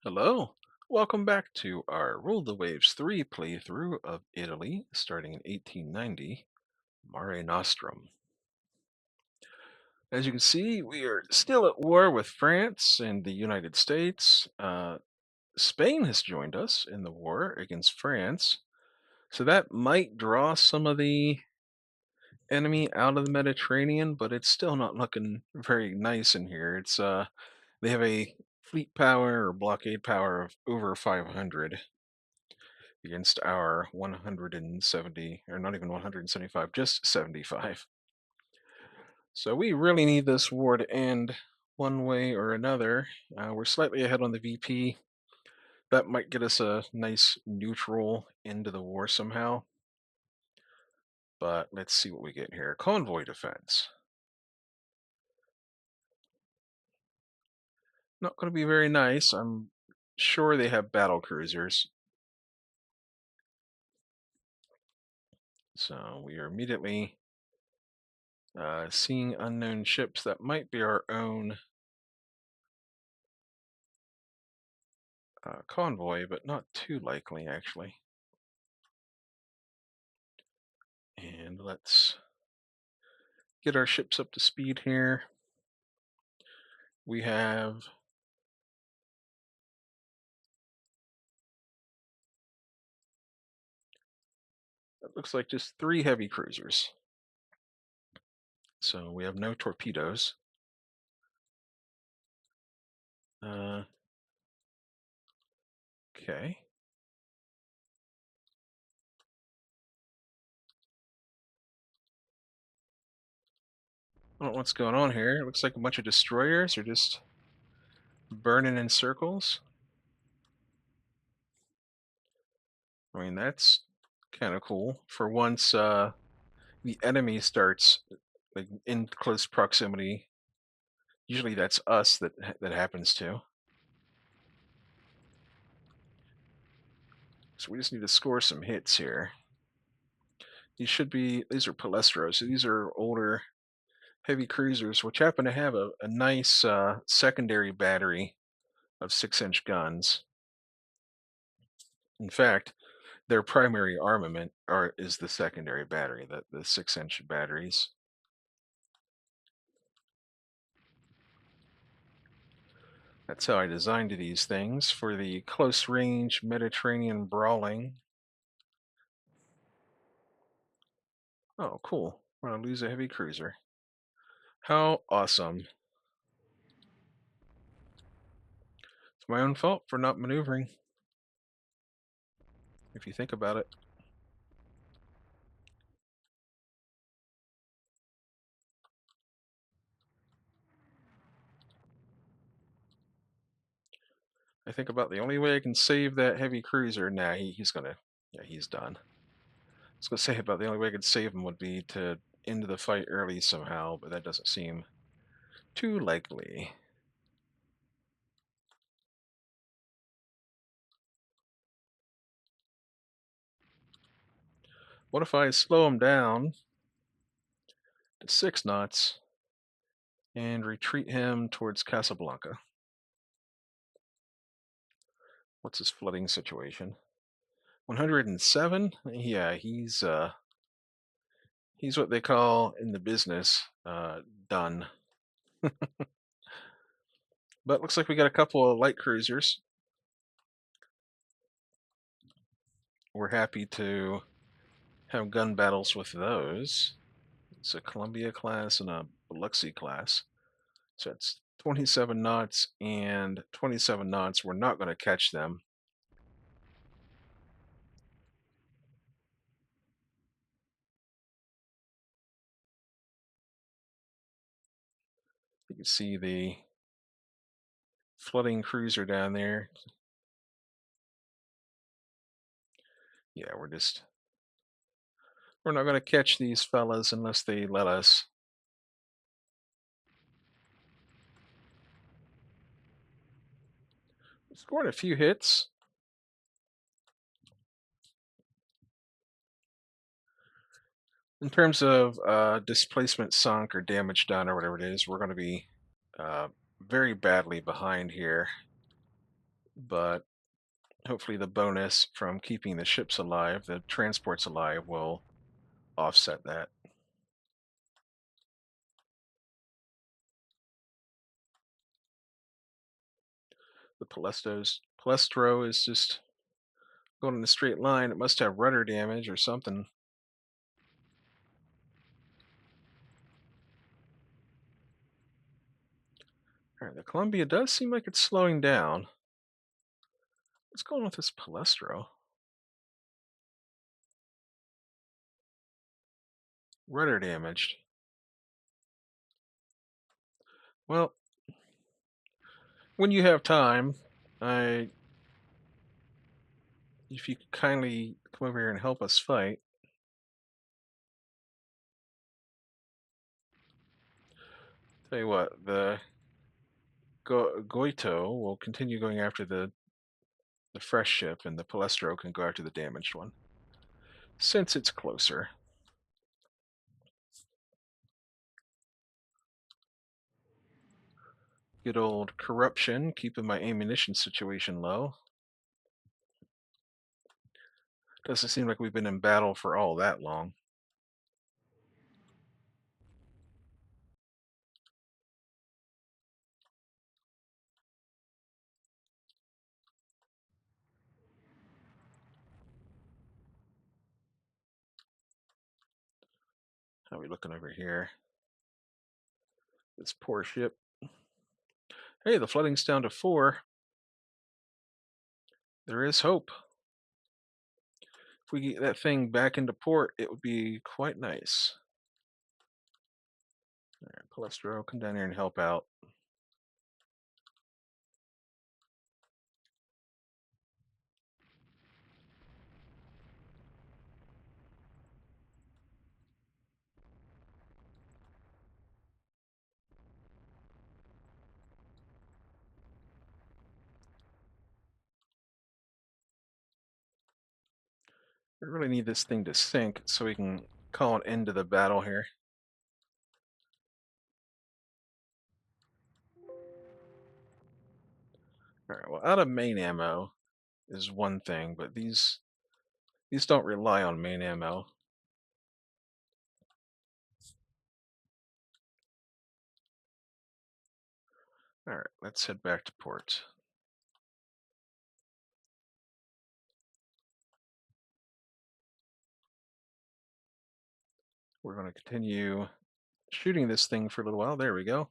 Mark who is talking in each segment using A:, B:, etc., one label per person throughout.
A: Hello, welcome back to our Rule the Waves 3 playthrough of Italy starting in 1890, Mare Nostrum. As you can see, we are still at war with France and the United States. Spain has joined us in the war against France, so that might draw some of the enemy out of the Mediterranean, but it's still not looking very nice in here. They have a fleet power or blockade power of over 500 against our 170, or not even 175, just 75. So we really need this war to end one way or another. We're slightly ahead on the VP. That might get us a nice neutral end to the war somehow. But let's see what we get here. Convoy defense. Not going to be very nice. I'm sure they have battle cruisers. So we are immediately seeing unknown ships that might be our own convoy, but not too likely actually. And let's get our ships up to speed here. We have it looks like just 3 heavy cruisers. So we have no torpedoes. Uh, okay. I don't know what's going on here. It looks like a bunch of destroyers are just burning in circles. I mean, that's kind of cool. For once, the enemy starts like in close proximity. Usually, that's us that happens to. So we just need to score some hits here. These are Palestros. So these are older heavy cruisers, which happen to have a nice secondary battery of 6-inch guns. In fact, their primary armament is the secondary battery, the 6-inch batteries. That's how I designed these things for the close range Mediterranean brawling. Oh, cool. We're going to lose a heavy cruiser. How awesome. It's my own fault for not maneuvering, if you think about it. I think about the only way I can save that heavy cruiser. Nah, he's gonna, yeah, he's done. I was gonna say about the only way I could save him would be to end the fight early somehow, but that doesn't seem too likely. What if I slow him down to 6 knots and retreat him towards Casablanca? What's his flooding situation? 107? Yeah, he's what they call in the business done. But looks like we got a couple of light cruisers. We're happy to have gun battles with those. It's a Columbia class and a Biloxi class. So it's 27 knots and 27 knots. We're not going to catch them. You can see the flooding cruiser down there. Yeah, we're not going to catch these fellas unless they let us. Scored a few hits. In terms of displacement sunk or damage done or whatever it is, we're going to be uh, very badly behind here. but hopefully the bonus from keeping the ships alive, the transports alive, will offset that. The Palestro is just going in a straight line. It must have rudder damage or something. All right, the Columbia does seem like it's slowing down. What's going on with this Palestro? Rudder damaged. Well, when you have time, I if you could kindly come over here and help us fight. Tell you what, the Goito will continue going after the fresh ship, and the Palestro can go after the damaged one, since it's closer. Good old corruption, keeping my ammunition situation low. Doesn't seem like we've been in battle for all that long. How are we looking over here? This poor ship. Hey, the flooding's down to 4. There is hope. If we get that thing back into port, it would be quite nice. All right, Palestro, come down here and help out. We really need this thing to sink so we can call an end to the battle here. All right, well, out of main ammo is one thing, but these don't rely on main ammo. All right, let's head back to port. We're going to continue shooting this thing for a little while. There we go.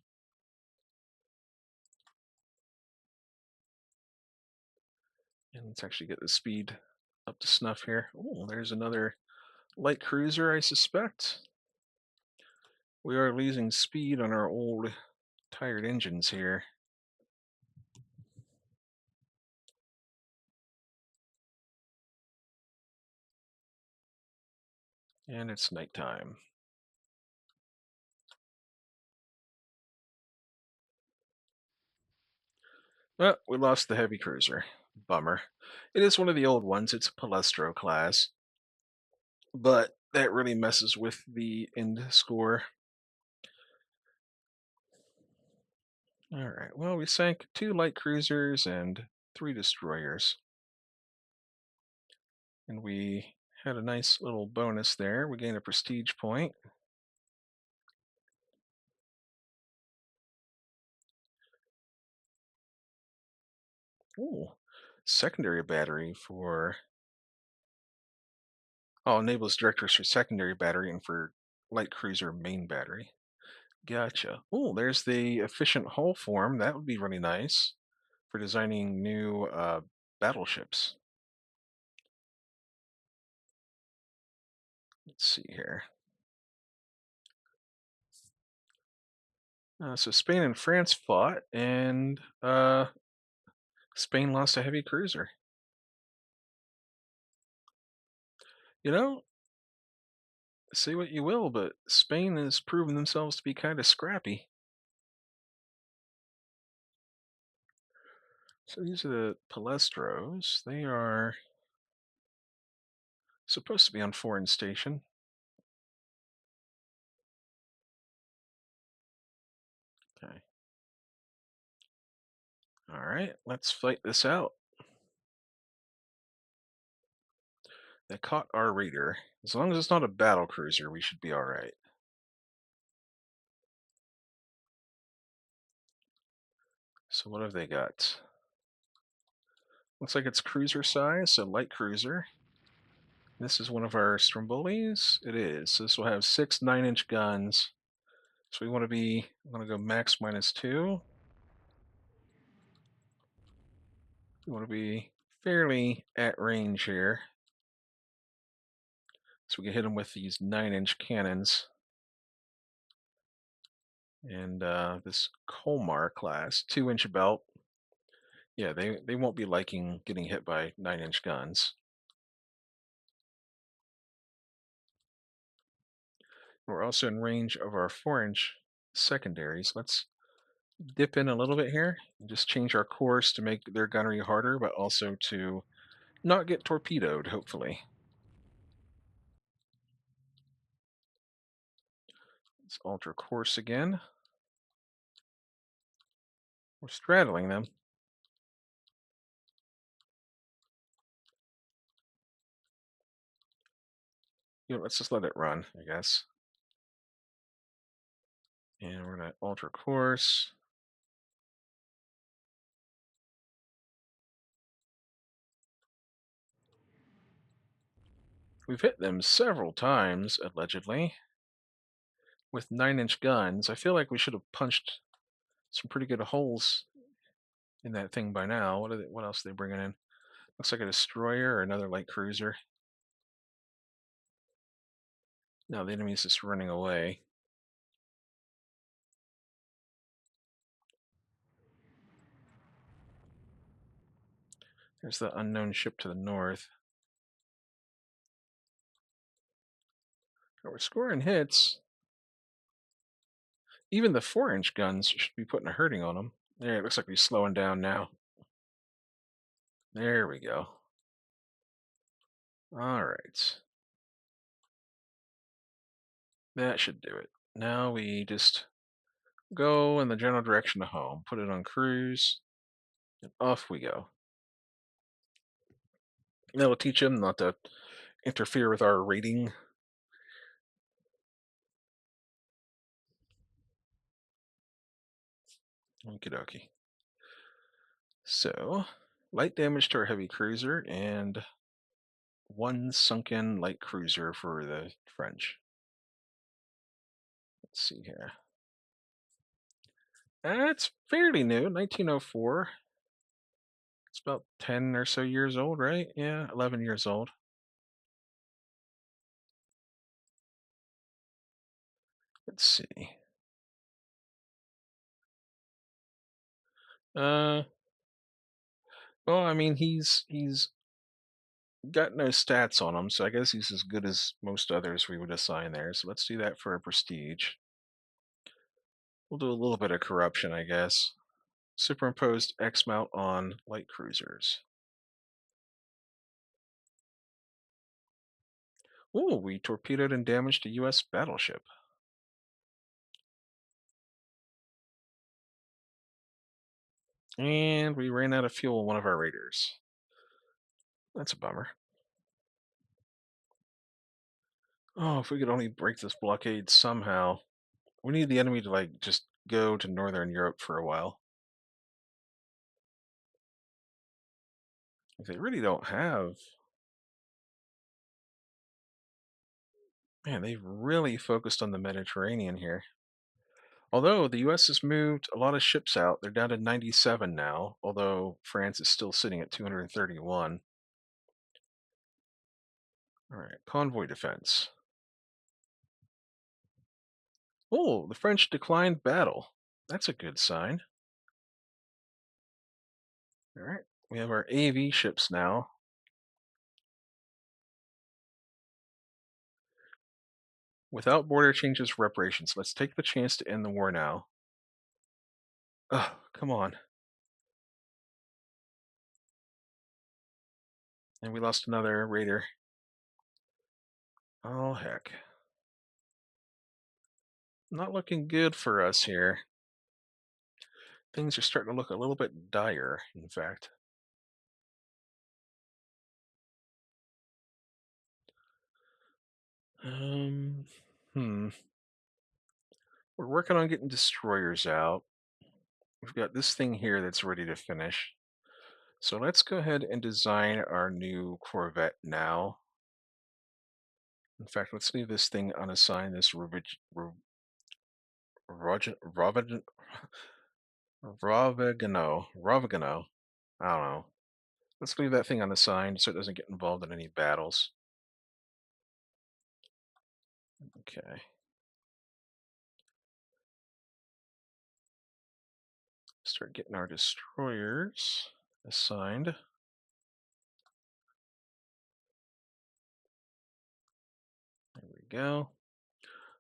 A: And let's actually get the speed up to snuff here. Oh, there's another light cruiser, I suspect. We are losing speed on our old tired engines here. And it's nighttime. Well, we lost the heavy cruiser. Bummer. It is one of the old ones. It's a Palestro class. But that really messes with the end score. All right. Well, we sank 2 light cruisers and 3 destroyers. And we had a nice little bonus there. We gained a prestige point. Ooh, secondary battery for. Oh, enables directors for secondary battery and for light cruiser main battery. Gotcha. Oh, there's the efficient hull form. That would be really nice for designing new battleships. Let's see here. So Spain and France fought, and Spain lost a heavy cruiser. You know, say what you will, but Spain has proven themselves to be kind of scrappy. So these are the Palestros. They are supposed to be on foreign station. Okay. All right, let's fight this out. They caught our raider. As long as it's not a battle cruiser, we should be all right. So what have they got? Looks like it's cruiser size, so light cruiser. This is one of our Strombolis. It is. So this will have 6 9-inch guns. So we want to go max -2. We want to be fairly at range here. So we can hit them with these 9-inch cannons. And this Colmar class, 2-inch belt. Yeah, they won't be liking getting hit by 9-inch guns. We're also in range of our 4-inch secondaries. Let's dip in a little bit here and just change our course to make their gunnery harder, but also to not get torpedoed, hopefully. Let's alter course again. We're straddling them. Let's just let it run, I guess. And we're going to alter course. We've hit them several times, allegedly, with 9-inch guns. I feel like we should have punched some pretty good holes in that thing by now. What else are they bringing in? Looks like a destroyer or another light cruiser. No, the enemy's just running away. There's the unknown ship to the north. Oh, we're scoring hits. Even the 4-inch guns should be putting a hurting on them. There, it looks like we're slowing down now. There we go. All right. That should do it. Now we just go in the general direction of home, put it on cruise, and off we go. That'll teach him not to interfere with our rating. Okie dokie. So, light damage to our heavy cruiser and 1 sunken light cruiser for the French. Let's see here. That's fairly new, 1904. It's about 10 or so years old, right? Yeah, 11 years old. Let's see. Uh, well, I mean, he's got no stats on him, so I guess he's as good as most others we would assign there. So let's do that for a prestige. We'll do a little bit of corruption, I guess. Superimposed X mount on light cruisers. Ooh, we torpedoed and damaged a U.S. battleship. And we ran out of fuel on one of our raiders. That's a bummer. Oh, if we could only break this blockade somehow. We need the enemy to, like, just go to Northern Europe for a while. If they really don't have. Man, they've really focused on the Mediterranean here. Although the US has moved a lot of ships out, they're down to 97 now, although France is still sitting at 231. All right, convoy defense. Oh, the French declined battle. That's a good sign. All right, we have our AV ships now. Without border changes reparations, let's take the chance to end the war now. Oh, come on. And we lost another raider. Oh, heck. Not looking good for us here. Things are starting to look a little bit dire, in fact. Um, hmm. We're working on getting destroyers out. We've got this thing here that's ready to finish. So let's go ahead and design our new Corvette now. In fact, let's leave this thing unassigned, this Ravagano. I don't know. Let's leave that thing unassigned so it doesn't get involved in any battles. Okay. Start getting our destroyers assigned. There we go.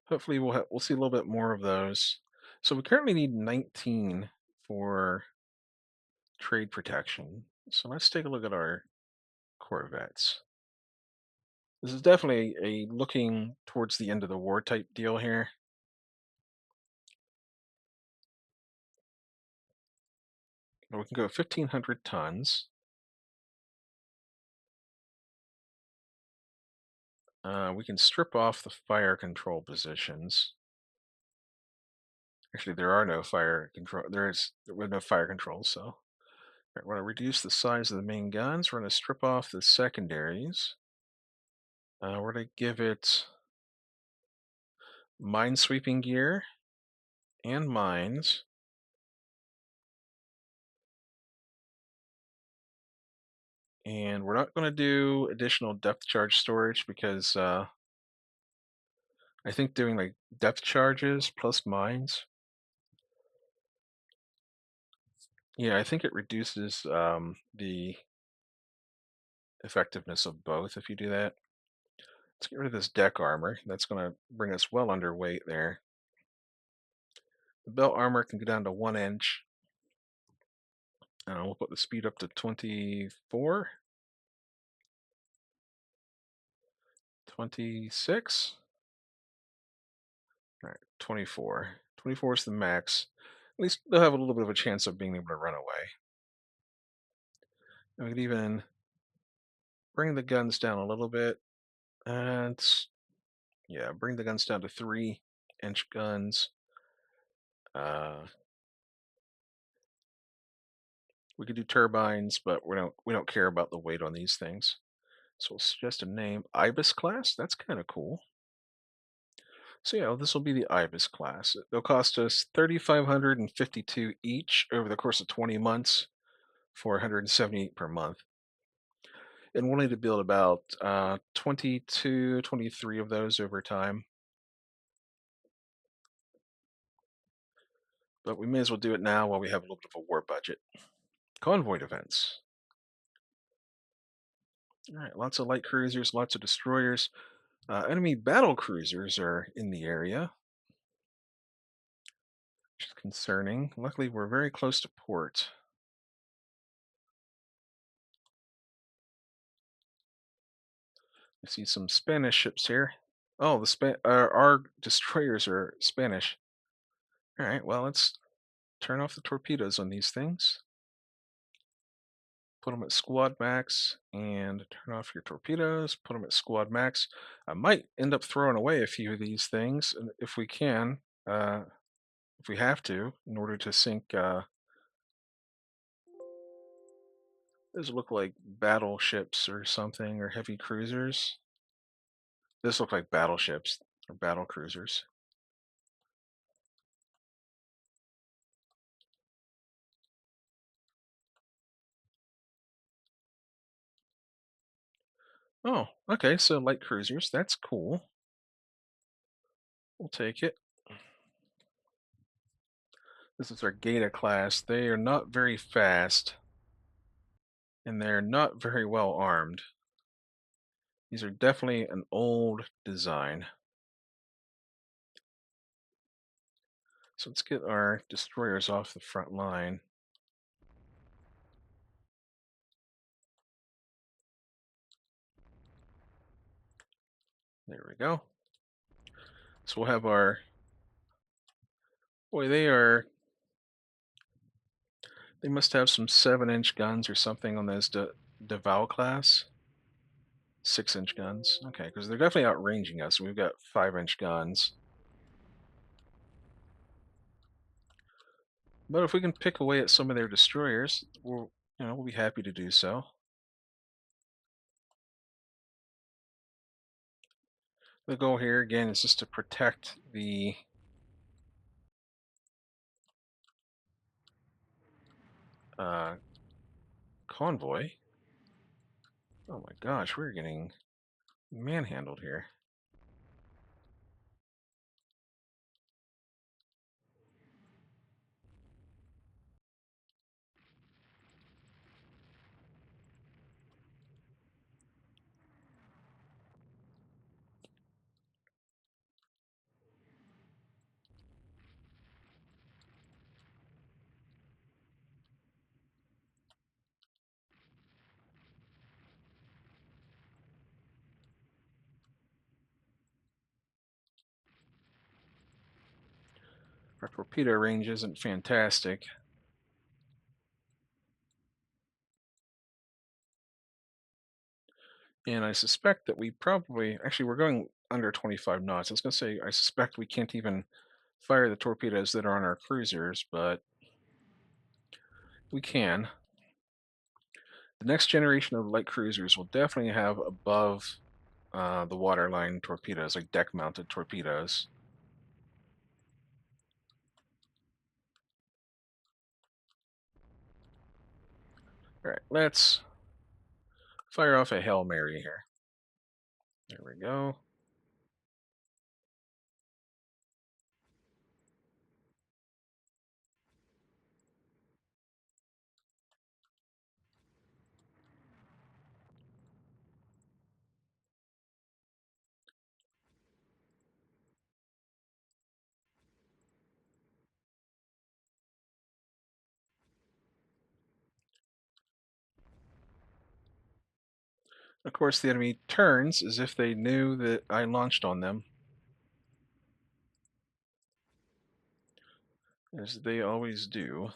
A: Hopefully we'll see a little bit more of those. So we currently need 19 for trade protection. So let's take a look at our Corvettes. This is definitely a looking towards the end of the war type deal here. But we can go 1,500 tons. We can strip off the fire control positions. Actually, there are no fire control. There were no fire controls, so we're going to reduce the size of the main guns. We're going to strip off the secondaries. We're going to give it minesweeping gear and mines. And we're not going to do additional depth charge storage because I think doing like depth charges plus mines, yeah, I think it reduces the effectiveness of both if you do that. Let's get rid of this deck armor. That's going to bring us well underweight there. The belt armor can go down to 1 inch. We'll put the speed up to 24, 26. All right, 24. 24 is the max. At least they'll have a little bit of a chance of being able to run away. And we could even bring the guns down a little bit. And yeah, bring the guns down to 3 inch guns. Uh, we could do turbines, but we don't care about the weight on these things. So we'll suggest a name, Ibis class. That's kind of cool. So yeah, this will be the Ibis class. They'll cost us 3,552 each over the course of 20 months for 178 per month. And we'll need to build about 22, 23 of those over time. But we may as well do it now while we have a little bit of a war budget. Convoy defense. All right, lots of light cruisers, lots of destroyers. Enemy battle cruisers are in the area, which is concerning. Luckily, we're very close to port. I see some Spanish ships here. Oh, our destroyers are Spanish. All right, well, let's turn off the torpedoes on these things. Put them at squad max and turn off your torpedoes. Put them at squad max. I might end up throwing away a few of these things if we can, uh, if we have to, in order to sink. Those look like battleships or something, or heavy cruisers. This look like battleships or battle cruisers. Oh, okay, so light cruisers. That's cool. We'll take it. This is our Geta class. They are not very fast, and they're not very well armed. These are definitely an old design. So let's get our destroyers off the front line. There we go. So we'll have our... Boy, they are They must have some 7-inch guns or something on those Deval class. 6-inch guns. Okay, because they're definitely outranging us. We've got 5-inch guns. But if we can pick away at some of their destroyers, we'll be happy to do so. The goal here again is just to protect the uh, convoy. Oh my gosh, we're getting manhandled here. Our torpedo range isn't fantastic. And I suspect that we probably, actually, we're going under 25 knots. I was going to say, I suspect we can't even fire the torpedoes that are on our cruisers, but we can. The next generation of light cruisers will definitely have above the waterline torpedoes, like deck-mounted torpedoes. All right, let's fire off a Hail Mary here. There we go. Of course, the enemy turns as if they knew that I launched on them, as they always do.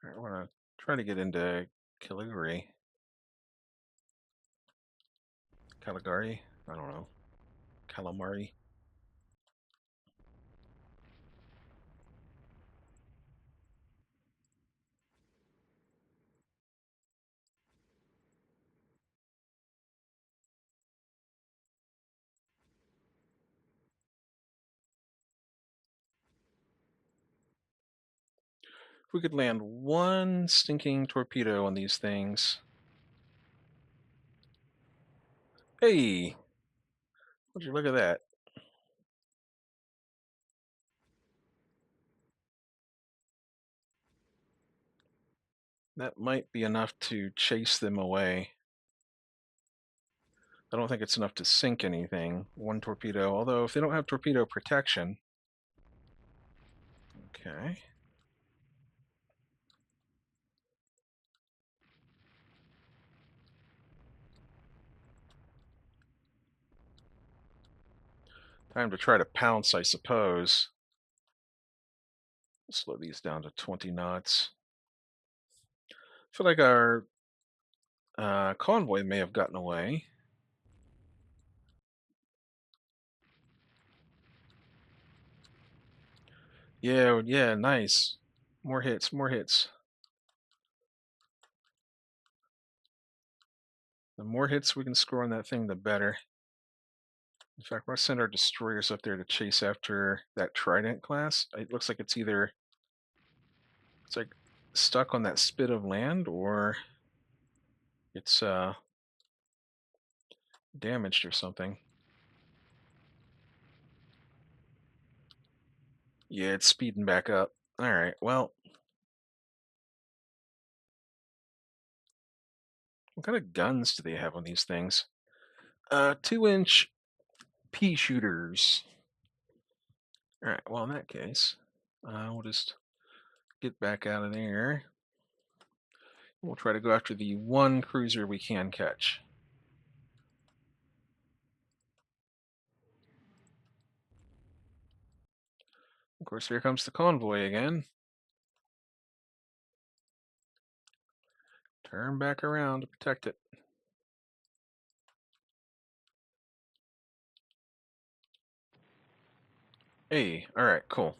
A: All right, we're going to try to get into Caligari. Caligari? I don't know. Calamari? If we could land one stinking torpedo on these things. Hey! Would you look at that? That might be enough to chase them away. I don't think it's enough to sink anything. One torpedo, although if they don't have torpedo protection. Okay. Time to try to pounce, I suppose. Slow these down to 20 knots. I feel like our convoy may have gotten away. Yeah, yeah, nice. More hits, more hits. The more hits we can score on that thing, the better. In fact, we're going to send our destroyers up there to chase after that Trident class. It looks like it's like stuck on that spit of land, or it's damaged or something. Yeah, it's speeding back up. All right, well, what kind of guns do they have on these things? 2-inch pea shooters. All right, well, in that case, we'll just get back out of there. We'll try to go after the one cruiser we can catch. Of course, here comes the convoy again. Turn back around to protect it. Hey, alright, cool.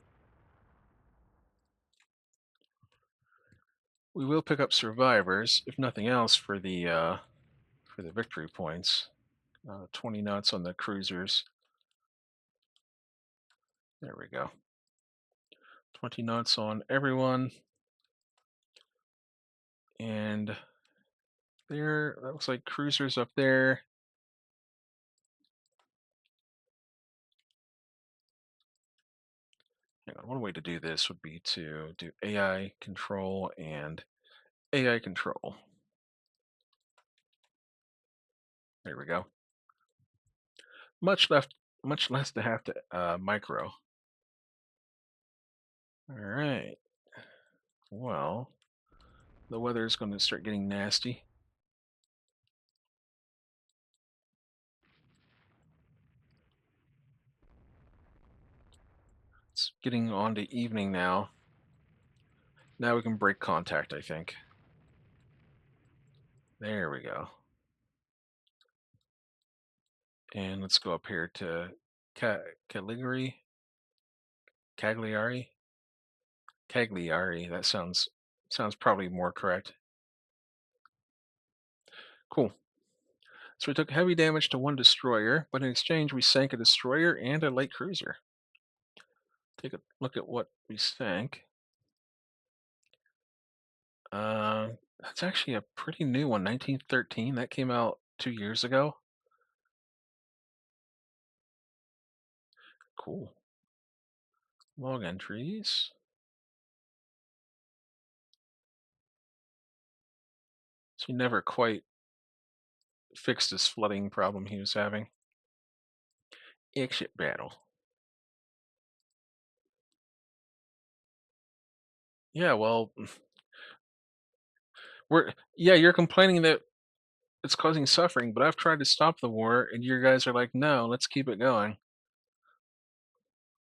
A: We will pick up survivors, if nothing else, for the victory points. 20 knots on the cruisers. There we go. 20 knots on everyone. And there, that looks like cruisers up there. Hang on, one way to do this would be to do AI control and AI control. There we go. Much left, much less to have to micro. All right. Well, the weather is going to start getting nasty. It's getting on to evening now. Now we can break contact, I think. There we go. And let's go up here to Caligari. Cagliari. Cagliari. That sounds probably more correct. Cool. So we took heavy damage to one destroyer, but in exchange we sank a destroyer and a light cruiser. Take a look at what we sank. Uh, that's actually a pretty new one, 1913. That came out 2 years ago. Cool. Log entries. So he never quite fixed his flooding problem he was having. Exit battle. Yeah, well, you're complaining that it's causing suffering, but I've tried to stop the war, and you guys are like, no, let's keep it going.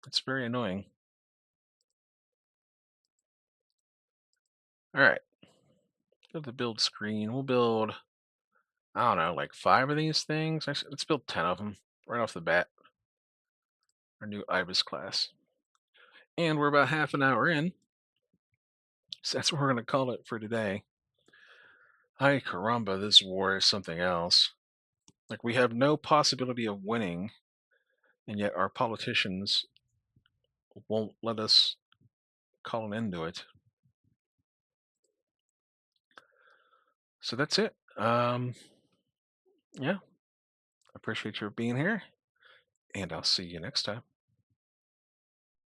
A: It's very annoying. All right, go to the build screen. We'll build, I don't know, like 5 of these things. Actually, let's build 10 of them right off the bat. Our new Ibis class. And we're about half an hour in, so that's what we're going to call it for today. Ay caramba, this war is something else. Like, we have no possibility of winning, and yet our politicians won't let us call an end to it. So that's it. Yeah, appreciate your being here, and I'll see you next time.